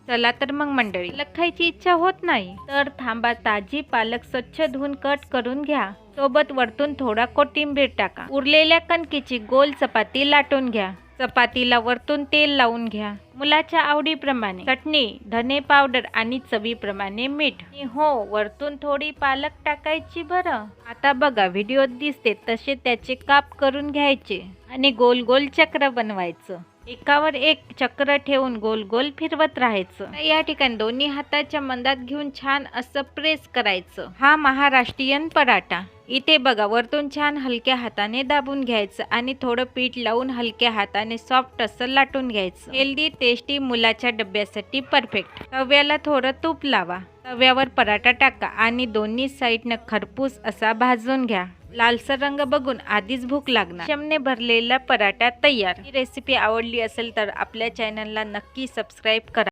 चला तर मग मंडळी, पालक खायची इच्छा होत नाही तर थांबा, ताजी पालक स्वच्छ धुवून कट करून घ्या. सोबत वरतून थोडा कोथिंबीर टाका. उरलेल्या कणकीची गोल चपाती लाटून घ्या. चपातीला वरतून तेल लावून घ्या. मुलाच्या आवडीप्रमाणे चटणी, धने पावडर आणि चवीप्रमाणे मीठ. हो, वरतून थोडी पालक टाकायची बरं. आता बघा, व्हिडिओत दिसते तसे त्याचे काप करून घ्यायचे आणि गोल गोल चक्र बनवायचं. एकावर एक चक्र ठेवून गोल गोल फिरवत राहायचं. या ठिकाणी दोन्ही हाताच्या मंदात घेऊन छान असं प्रेस करायचं. हा महाराष्ट्रीयन पराठा. इथे बघा, वरतून छान हलक्या हाताने दाबून घ्यायचं आणि थोडं पीठ लावून हलक्या हाताने सॉफ्ट असं लाटून घ्यायचं. हेल्दी, टेस्टी, मुलाच्या डब्यासाठी परफेक्ट. तव्याला थोडं तूप लावा. तव्यावर पराठा टाका आणि दोन्ही साईडनं खरपूस असा भाजून घ्या. लालसर रंग बघून आधीच भूक लागणार. चमने भरलेला पराठा तयार. ही रेसिपी आवडली असेल तर आपल्या चॅनलला नक्की सबस्क्राईब करा.